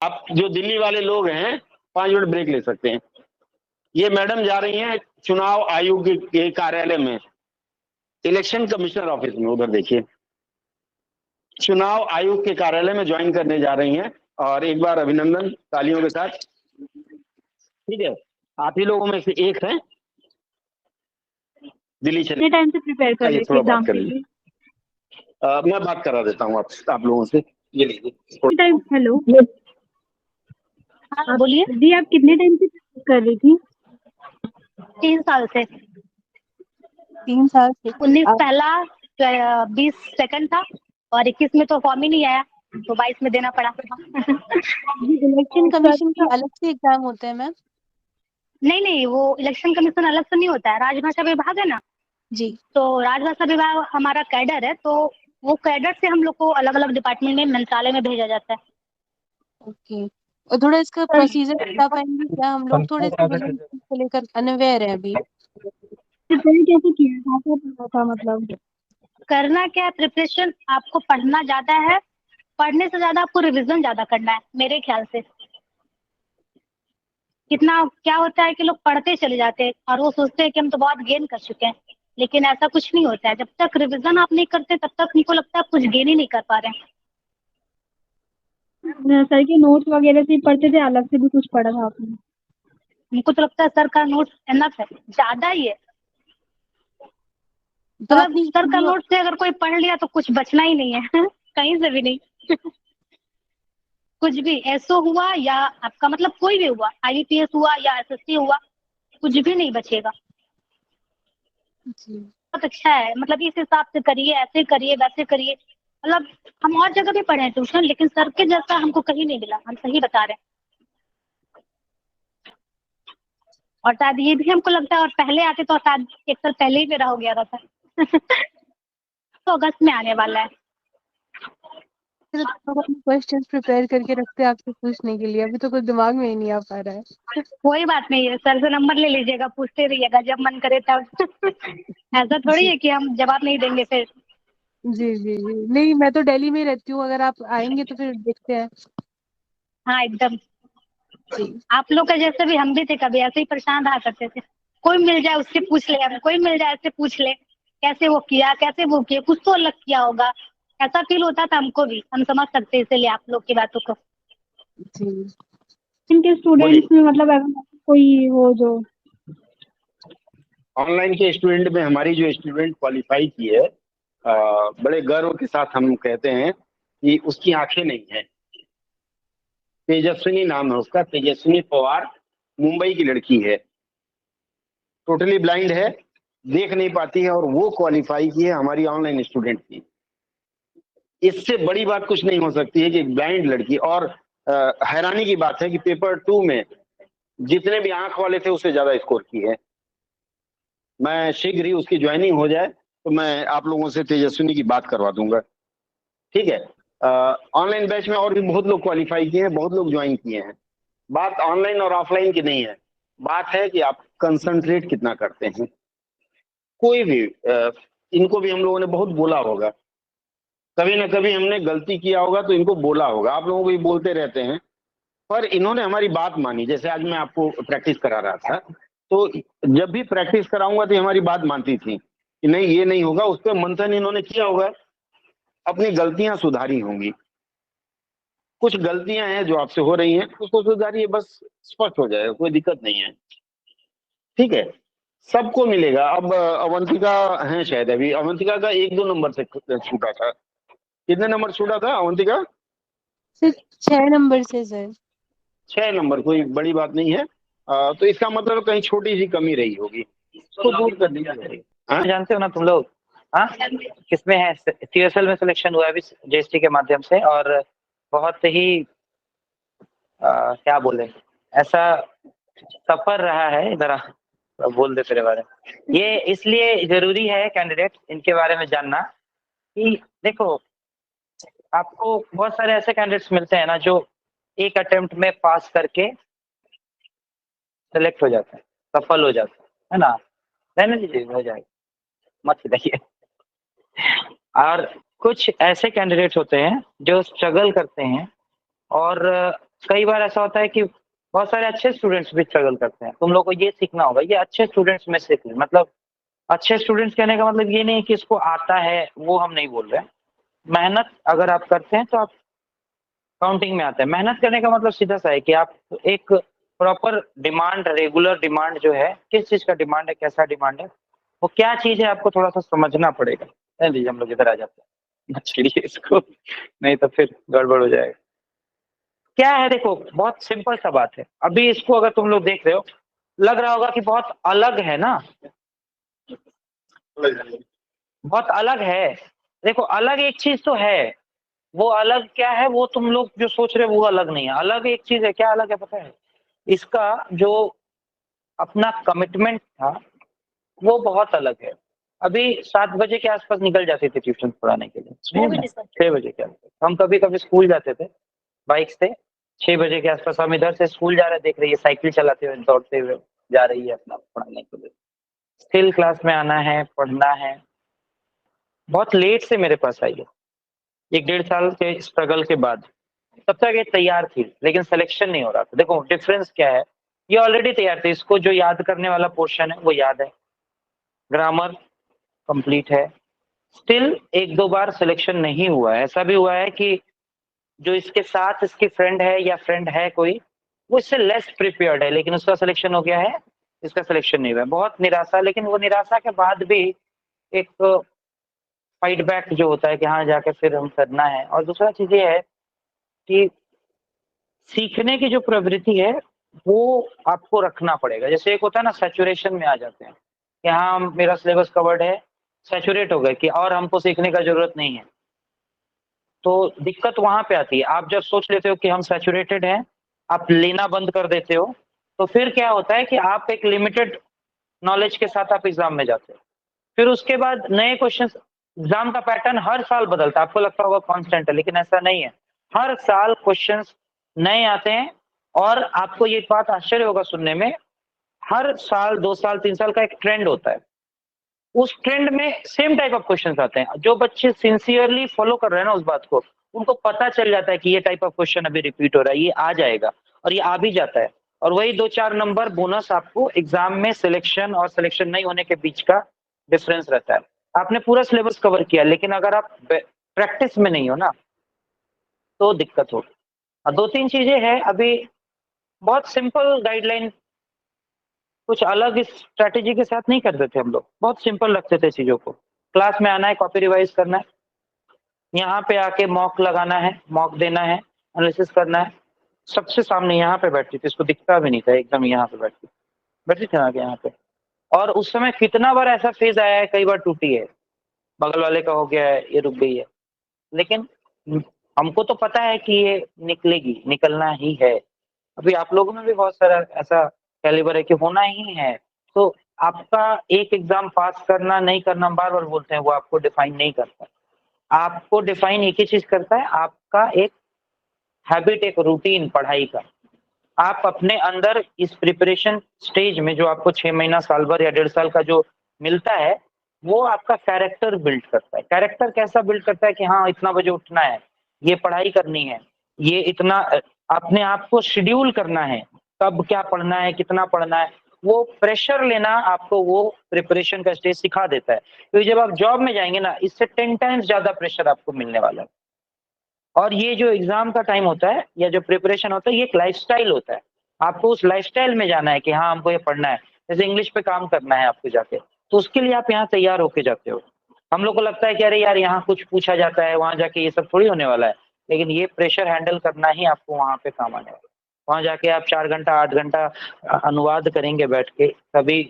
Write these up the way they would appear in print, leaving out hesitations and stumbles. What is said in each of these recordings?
आप जो दिल्ली वाले लोग हैं 5 मिनट ब्रेक ले सकते हैं। ये मैडम जा रही हैं चुनाव आयोग के कार्यालय में, इलेक्शन कमिश्नर ऑफिस में, उधर देखिए, चुनाव आयोग के कार्यालय में ज्वाइन करने जा रही हैं। और एक बार अभिनंदन तालियों के साथ। ठीक है, आप ही लोगों में से एक है दिल्ली चले। टाइम से प्रिपेयर कर रही थी एग्जाम के लिए। मैं बात करा देता हूँ आप लोगों से। ये लीजिए टाइम। हेलो, हाँ बोलिए। जी आप कितने टाइम से कर रही थी? 3 साल से। 3 साल से। 19 पहला, 20 सेकंड था और 21 में तो फॉर्म ही नहीं आया, तो 22 में देना पड़ा। इलेक्शन कमीशन का अलग से एग्जाम होते हैं मैम? नहीं, वो इलेक्शन कमीशन अलग से नहीं होता है, राजभाषा विभाग है ना जी, तो राजभाषा विभाग हमारा कैडर है, तो वो कैडर से हम लोग को अलग अलग डिपार्टमेंट में मंत्रालय में भेजा जाता है। ओके। और थोड़ा इसका प्रोसीजर बता पाएंगे क्या? हम लोग थोड़े से लेकर अनअवेयर है अभी। कैसे किया था मतलब? करना क्या है, प्रिपरेशन आपको पढ़ना ज्यादा है, पढ़ने से ज्यादा आपको रिवीजन ज्यादा करना है मेरे ख्याल से। कितना क्या होता है कि लोग पढ़ते चले जाते हैं और वो सोचते हैं कि हम तो बहुत गेन कर चुके हैं, लेकिन ऐसा कुछ नहीं होता है। जब तक रिवीजन आप नहीं करते तब तक उनको लगता है आप कुछ गेन ही नहीं कर पा रहे हैं। सर के नोट्स वगैरह से पढ़ते थे, अलग से भी कुछ पढ़ा था आपने? उनको तो लगता है सर का नोट्स इनफ है, ज्यादा ही है। तो मतलब सर का नोट से अगर कोई पढ़ लिया तो कुछ बचना ही नहीं है कहीं से भी नहीं कुछ भी एसओ हुआ या आपका मतलब कोई भी हुआ, आईबीपीएस हुआ या एसएससी हुआ, कुछ भी नहीं बचेगा। बहुत अच्छा है, मतलब इस हिसाब से करिए, ऐसे करिए, वैसे करिए। मतलब हम और जगह भी पढ़े हैं ट्यूशन, लेकिन सर के जैसा हमको कहीं नहीं मिला, हम सही बता रहे हैं। और शायद ये भी हमको लगता है, और पहले आते तो शायद 1 साल पहले ही मेरा हो गया था तो अगस्त में आने वाला है। क्वेश्चन प्रिपेयर करके रखते हैं आपसे पूछने के लिए, अभी तो कुछ दिमाग में ही नहीं आ पा रहा है। कोई बात नहीं है, सर से नंबर ले लीजिएगा, पूछते रहिएगा जब मन करे तब ऐसा थोड़ी है कि हम जवाब नहीं देंगे फिर। जी जी जी, नहीं मैं तो दिल्ली में ही रहती हूँ, अगर आप आएंगे तो फिर देखते हैं। हाँ एकदम। आप लोग का जैसे भी हम भी थे, कभी ऐसे ही परेशान रहा करते थे। कोई मिल जाए उससे पूछ ले, हम कोई मिल जाए उससे पूछ ले कैसे वो किया, कैसे वो किया, कुछ तो अलग किया होगा, ऐसा फील होता था हमको भी। हम समझ सकते हैं इसलिए आप लोग की बातों को। जी, इनके स्टूडेंट्स में मतलब अगर कोई हो जो ऑनलाइन के स्टूडेंट में, हमारी जो स्टूडेंट क्वालिफाई की है, बड़े गर्व के साथ हम कहते हैं कि उसकी आंखें नहीं है। तेजस्विनी नाम है उसका, तेजस्विनी पवार, मुंबई की लड़की है, टोटली ब्लाइंड है, देख नहीं पाती है, और वो क्वालिफाई की है हमारी ऑनलाइन स्टूडेंट की। इससे बड़ी बात कुछ नहीं हो सकती है कि ब्लाइंड लड़की। और हैरानी की बात है कि पेपर 2 में जितने भी आंख वाले थे उससे ज्यादा स्कोर की है। मैं शीघ्र ही उसकी ज्वाइनिंग हो जाए तो मैं आप लोगों से तेजस्विनी की बात करवा दूंगा। ठीक है, ऑनलाइन बैच में और भी बहुत लोग क्वालिफाई किए हैं, बहुत लोग ज्वाइन किए हैं। बात ऑनलाइन और ऑफलाइन की नहीं है, बात है कि आप कंसंट्रेट कितना करते हैं। कोई भी इनको भी हम लोगों ने बहुत बोला होगा, कभी ना कभी हमने गलती किया होगा तो इनको बोला होगा, आप लोगों को भी बोलते रहते हैं, पर इन्होंने हमारी बात मानी। जैसे आज मैं आपको प्रैक्टिस करा रहा था, तो जब भी प्रैक्टिस कराऊंगा तो हमारी बात मानती थी कि नहीं ये नहीं होगा, उस पर मंथन इन्होंने किया होगा, अपनी गलतियां सुधारी होंगी। कुछ गलतियां हैं जो आपसे हो रही हैं, उसको सुधारिए, बस स्पष्ट हो जाएगा, कोई दिक्कत नहीं है। ठीक है, सबको मिलेगा। अब अवंतिका है शायद, अभी अवंतिका का 1-2 नंबर से छूटा था। कितने नंबर छूटा था अवंतिका? सिर्फ 6 नंबर से सर। 6 नंबर, कोई बड़ी बात नहीं है। तो इसका मतलब कहीं छोटी सी कमी रही होगी, उसको दूर कर दिया जाएगा। जानते हो ना तुम लोग? हाँ, किसमें है? सीएसएल में सिलेक्शन हुआ है अभी जेएसटी के माध्यम से, और बहुत ही क्या बोले, ऐसा सफर रहा है। जरा बोल दे तेरे बारे में। ये इसलिए जरूरी है कैंडिडेट इनके बारे में जानना कि देखो, आपको बहुत सारे ऐसे कैंडिडेट्स मिलते हैं ना जो एक अटेम्प्ट में पास करके सेलेक्ट हो जाते हैं, सफल हो जाते है ना। रहने दीजिए, हो जाएगा, मत बताइए। और कुछ ऐसे कैंडिडेट्स होते हैं जो स्ट्रगल करते हैं और कई बार ऐसा होता है कि बहुत सारे अच्छे स्टूडेंट्स भी स्ट्रगल करते हैं। तुम लोग को ये सीखना होगा, ये अच्छे स्टूडेंट्स में से मतलब अच्छे स्टूडेंट्स कहने का मतलब ये नहीं है कि इसको आता है, वो हम नहीं बोल रहे हैं। मेहनत अगर आप करते हैं तो आप काउंटिंग में आता है। मेहनत करने का मतलब सीधा सा है कि आप एक प्रॉपर डिमांड, रेगुलर डिमांड जो है, किस चीज का डिमांड है, कैसा डिमांड है, वो क्या चीज है, आपको थोड़ा सा समझना पड़ेगा। लीजिए हम लोग इधर आ जाते हैं, मत छेड़िए इसको, नहीं तो फिर गड़बड़ हो जाएगा। क्या है, देखो बहुत सिंपल सा बात है। अभी इसको अगर तुम लोग देख रहे हो, लग रहा होगा कि बहुत अलग है ना, बहुत अलग है। देखो अलग एक चीज तो है, वो अलग क्या है, वो तुम लोग जो सोच रहे हो वो अलग नहीं है। अलग एक चीज है, क्या अलग है पता है? इसका जो अपना कमिटमेंट था वो बहुत अलग है। अभी 7 बजे के आसपास निकल जाते थे ट्यूशन पढ़ाने के लिए, 6 बजे के आसपास। हम कभी कभी स्कूल जाते थे बाइक से, 6 बजे के आसपास हम इधर से स्कूल जा रहे, देख रही है साइकिल चलाते हुए, दौड़ते हुए जा रही है अपना पढ़ाने के लिए। स्टिल क्लास में आना है, पढ़ना है। बहुत लेट से मेरे पास आई है, 1 डेढ़ साल के स्ट्रगल के बाद। तब तक ये तैयार थी लेकिन सिलेक्शन नहीं हो रहा था। देखो डिफरेंस क्या है, ये ऑलरेडी तैयार थी, इसको जो याद करने वाला पोर्शन है वो याद है, ग्रामर कंप्लीट है, स्टिल 1-2 बार सिलेक्शन नहीं हुआ है। ऐसा भी हुआ है कि जो इसके साथ इसकी फ्रेंड है या फ्रेंड है कोई, वो इससे लेस प्रिपेयर्ड है लेकिन उसका सिलेक्शन हो गया है, इसका सिलेक्शन नहीं हुआ है। बहुत निराशा, लेकिन वो निराशा के बाद भी एक फाइट बैक जो होता है कि हाँ जाके फिर हम करना है। और दूसरा चीज ये है कि सीखने की जो प्रवृत्ति है वो आपको रखना पड़ेगा। जैसे एक होता है ना, सैचुरेशन में आ जाते हैं कि हाँ मेरा सिलेबस कवर्ड है, सैचुरेट हो गए कि और हमको सीखने का जरूरत नहीं है। तो दिक्कत वहां पे आती है, आप जब सोच लेते हो कि हम सैचुरेटेड हैं, आप लेना बंद कर देते हो, तो फिर क्या होता है कि आप एक लिमिटेड नॉलेज के साथ आप एग्जाम में जाते हो। फिर उसके बाद नए क्वेश्चन, एग्जाम का पैटर्न हर साल बदलता है, आपको लगता होगा कांस्टेंट है, लेकिन ऐसा नहीं है। हर साल क्वेश्चंस नए आते हैं। और आपको ये बात आश्चर्य होगा सुनने में, हर साल 2 साल 3 साल का एक ट्रेंड होता है, उस ट्रेंड में सेम टाइप ऑफ क्वेश्चंस आते हैं। जो बच्चे सिंसियरली फॉलो कर रहे हैं ना उस बात को, उनको पता चल जाता है कि ये टाइप ऑफ क्वेश्चन अभी रिपीट हो रहा है, ये आ जाएगा, और ये आ भी जाता है। और वही 2-4 नंबर बोनस आपको एग्जाम में सिलेक्शन और सिलेक्शन नहीं होने के बीच का डिफरेंस रहता है। आपने पूरा सिलेबस कवर किया, लेकिन अगर आप प्रैक्टिस में नहीं हो ना तो दिक्कत होगी। और 2-3 चीजें हैं अभी, बहुत सिंपल गाइडलाइन, कुछ अलग इस स्ट्रैटेजी के साथ नहीं करते थे हम लोग, बहुत सिंपल रखते थे चीजों को। क्लास में आना है, कॉपी रिवाइज करना है, यहाँ पे आके मॉक लगाना है, मॉक देना है, एनालिसिस करना है। सबसे सामने यहाँ पे बैठती थी, इसको दिखता भी नहीं था, एकदम यहाँ पे बैठती थी आके यहाँ पे। और उस समय कितना बार ऐसा फेज आया है, कई बार टूटी है, बगल वाले का हो गया है, ये रुक गई है, लेकिन हमको तो पता है कि ये निकलेगी, निकलना ही है। अभी आप लोगों में भी बहुत सारा ऐसा कैलिबर है कि होना ही है। तो आपका एक एग्जाम पास करना नहीं करना, बार बार बोलते हैं, वो आपको डिफाइन नहीं करता। आपको डिफाइन एक ही चीज करता है, आपका एक हैबिट, एक रूटीन पढ़ाई का। आप अपने अंदर इस प्रिपरेशन स्टेज में जो आपको 6 महीना, साल भर या 1.5 साल का जो मिलता है, वो आपका कैरेक्टर बिल्ड करता है। कैरेक्टर कैसा बिल्ड करता है कि हाँ इतना बजे उठना है, ये पढ़ाई करनी है, ये इतना अपने आप को शेड्यूल करना है, कब क्या पढ़ना है, कितना पढ़ना है। वो प्रेशर लेना आपको वो प्रिपरेशन का स्टेज सिखा देता है। क्योंकि जब आप जॉब में जाएंगे ना, इससे 10 टाइम्स ज्यादा प्रेशर आपको मिलने वाला है। और ये जो एग्जाम का टाइम होता है या जो प्रिपरेशन होता है, ये एक लाइफस्टाइल होता है। आपको उस लाइफस्टाइल में जाना है कि हाँ हमको ये पढ़ना है। जैसे इंग्लिश पे काम करना है आपको जाके, तो उसके लिए आप यहाँ तैयार होके जाते हो। हम लोग को लगता है कि अरे यार यहाँ कुछ पूछा जाता है, वहां जाके ये सब थोड़ी होने वाला है, लेकिन ये प्रेशर हैंडल करना ही आपको वहां पे काम आने वाला है। वहां जाके आप 4 घंटा 8 घंटा अनुवाद करेंगे बैठ के, कभी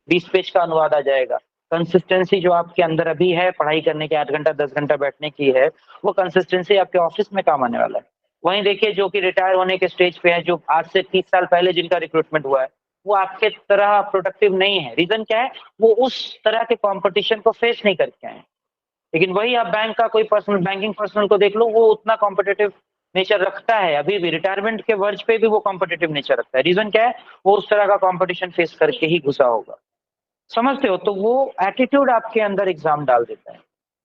20 पेज का अनुवाद आ जाएगा। कंसिस्टेंसी जो आपके अंदर अभी है पढ़ाई करने के, 8 घंटा 10 घंटा बैठने की है, वो कंसिस्टेंसी आपके ऑफिस में काम आने वाला है। वहीं देखिए जो कि रिटायर होने के स्टेज पे है, जो आज से 30 साल पहले जिनका रिक्रूटमेंट हुआ है, वो आपके तरह प्रोडक्टिव नहीं है। रीजन क्या है? वो उस तरह के कंपटीशन को फेस नहीं करके आए। लेकिन वही आप बैंक का कोई पर्सनल, बैंकिंग पर्सनल को देख लो, वो उतना कॉम्पिटेटिव नेचर रखता है, अभी भी रिटायरमेंट के वर्ज पे भी वो कॉम्पिटेटिव नेचर रखता है। रीजन क्या है? वो उस तरह का कॉम्पिटिशन फेस करके ही घुसा होगा। समझते हो? तो वो एटीट्यूड आपके अंदर एग्जाम डाल देता है,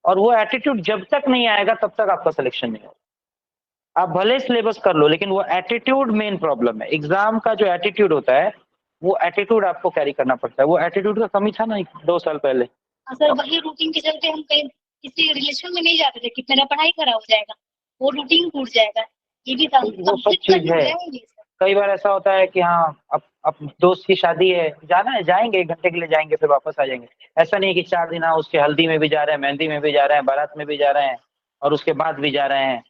और वो एटीट्यूड जब तक नहीं आएगा तब तक आपका सिलेक्शन नहीं होगा। आप भले सिलेबस कर लो, लेकिन वो एटीट्यूड मेन प्रॉब्लम है। एग्जाम का जो एटीट्यूड होता है, वो एटीट्यूड आपको कैरी करना पड़ता है। वो एटीट्यूड का कमी था ना 2 साल पहले। सर वही रूटीन के चलते हम कहीं किसी रिलेशन में नहीं जाते थे कि मेरा पढ़ाई खराब हो जाएगा, वो रूटीन टूट जाएगा, ये भी था। वो सब चीज है। कई बार ऐसा होता है कि हाँ अब दोस्त की शादी है, जाना है, जाएंगे, 1 घंटे के लिए जाएंगे, फिर वापस आ जाएंगे। ऐसा नहीं है कि 4 दिन उसके हल्दी में भी जा रहे हैं, मेहंदी में भी जा रहे हैं, बारात में भी जा रहे हैं और उसके बाद भी जा रहे हैं।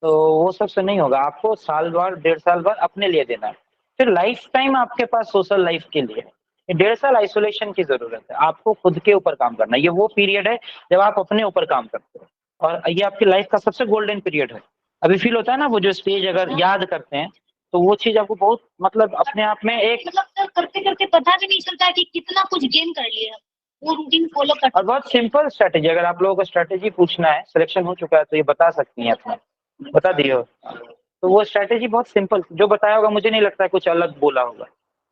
तो वो सबसे नहीं होगा। आपको साल भर 1.5 साल भर अपने लिए देना है, फिर लाइफ टाइम आपके पास सोशल लाइफ के लिए है। 1.5 साल आइसोलेशन की जरूरत है। आपको खुद के ऊपर काम करना है। ये वो पीरियड है जब आप अपने ऊपर काम करते हो, और ये आपकी लाइफ का सबसे गोल्डन पीरियड है। अभी फील होता है ना वो जो स्टेज अगर याद करते हैं, तो वो चीज आपको बहुत मतलब अपने आप में एक मतलब करते करते पता भी नहीं चलता कि कितना कुछ गेन कर लिया, वो रूटीन फॉलो करते। और बहुत सिंपल स्ट्रेटेजी, अगर आप लोगों को स्ट्रेटेजी पूछना है, सिलेक्शन हो चुका है तो ये बता सकती हैं, अपना बता दिए हो। तो वो स्ट्रेटेजी बहुत सिंपल, जो बताया होगा मुझे नहीं लगता है कुछ अलग बोला होगा।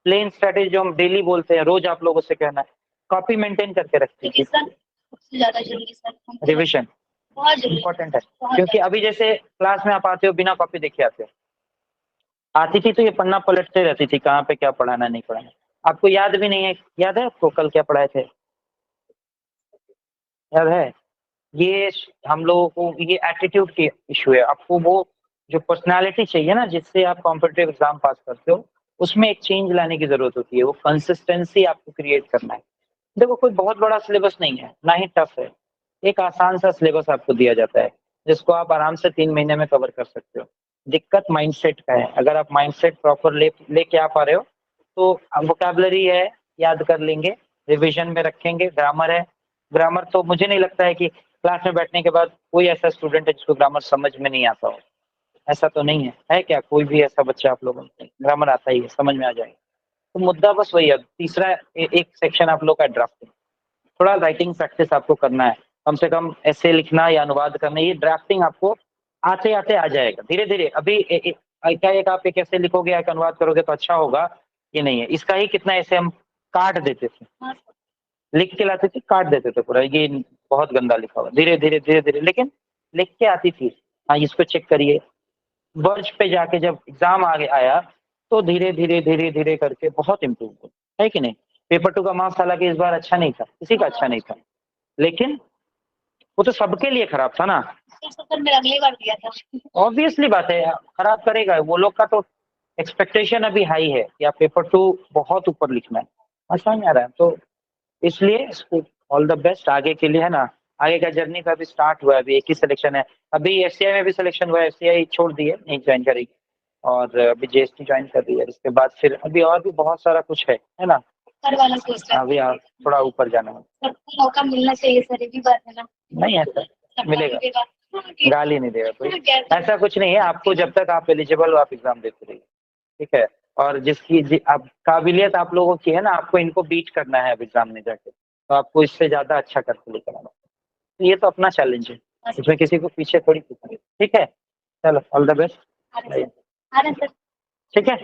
प्लेन स्ट्रेटेजी जो हम डेली बोलते हैं, रोज आप लोगों से कहना है, कॉपी मेंटेन करके रखते हैं। सबसे ज्यादा जरूरी सर रिविजन बहुत इंपॉर्टेंट है, क्योंकि अभी जैसे क्लास में आप आते हो बिना कॉपी देखे आते हो। आती थी तो ये पन्ना पलटते रहती थी, कहाँ पे क्या पढ़ाना नहीं पढ़ाना। आपको याद भी नहीं है, याद है आपको कल क्या पढ़ाए थे? याद है? ये हम लोगों को ये एटीट्यूड की इशू है। आपको वो जो पर्सनालिटी चाहिए ना, जिससे आप कॉम्पिटिटिव एग्जाम पास करते हो, उसमें एक चेंज लाने की जरूरत होती है। वो कंसिस्टेंसी आपको क्रिएट करना है। देखो कोई बहुत बड़ा सिलेबस नहीं है, ना ही टफ है। एक आसान सा सिलेबस आपको दिया जाता है, जिसको आप आराम से 3 महीने में कवर कर सकते हो। दिक्कत माइंडसेट का है। अगर आप माइंडसेट प्रॉपर लेके आ पा रहे हो, तो वोकैबुलरी है, याद कर लेंगे, रिविजन में रखेंगे। ग्रामर है, ग्रामर तो मुझे नहीं लगता है कि क्लास में बैठने के बाद कोई ऐसा स्टूडेंट है जिसको ग्रामर समझ में नहीं आता हो। ऐसा तो नहीं है, है क्या? कोई भी ऐसा बच्चा आप लोगों को ग्रामर आता ही है, समझ में आ जाएगा। तो मुद्दा बस वही है। तीसरा एक सेक्शन आप लोग का ड्राफ्टिंग, थोड़ा राइटिंग प्रैक्टिस आपको करना है। कम से कम ऐसे लिखना या अनुवाद करना, ये ड्राफ्टिंग आपको आते आते आ जाएगा धीरे धीरे। अभी क्या एक आप एक ऐसे लिखोगे या एक अनुवाद करोगे तो अच्छा होगा, ये नहीं है। इसका ही कितना ऐसे हम काट देते थे, लिख के लाते थे, काट देते थे पूरा, ये बहुत गंदा लिखा हुआ। धीरे धीरे धीरे धीरे लेकिन लिख के आती थी। हाँ, इसको चेक करिए। वर्ष पे जाके जब एग्जाम आगे आया, तो धीरे धीरे धीरे धीरे करके बहुत इम्प्रूव हुआ, है कि नहीं? पेपर 2 का मार्क्स हालांकि इस बार अच्छा नहीं था, किसी का अच्छा नहीं था, लेकिन वो तो सबके लिए खराब था ना। सर मेरा अगली बार दिया था। ऑब्वियसली बात है, खराब करेगा वो लोग का। तो एक्सपेक्टेशन अभी हाई है कि आप पेपर 2 बहुत ऊपर लिखना है, समझ में आ रहा है? तो इसलिए ऑल द बेस्ट आगे के लिए, है ना। आगे का जर्नी का भी स्टार्ट हुआ है, अभी एक ही सिलेक्शन है। अभी एफसीआई में भी सिलेक्शन हुआ है, एफसीआई छोड़ दी है, नहीं ज्वाइन करेगी, और अभी जीएसटी ज्वाइन कर रही है। इसके बाद फिर अभी और भी बहुत सारा कुछ है ना। सर वाला सोच रहा अभी आप थोड़ा ऊपर जाना है। सबको मौका मिलना चाहिए सर, ये भी बात है ना। नहीं ऐसा मिलेगा, गाली नहीं देगा कोई, ऐसा कुछ नहीं है। आपको जब तक आप एलिजिबल हो आप एग्जाम देते रहिए, ठीक है। और जिसकी आप काबिलियत आप लोगों की है ना, आपको इनको बीट करना है अब एग्जाम में जाके, तो आपको इससे ज्यादा अच्छा करके लेकर आना। तो ये तो अपना चैलेंज है, इसमें किसी को पीछे थोड़ी, ठीक है। चलो ऑल द बेस्ट, ठीक है।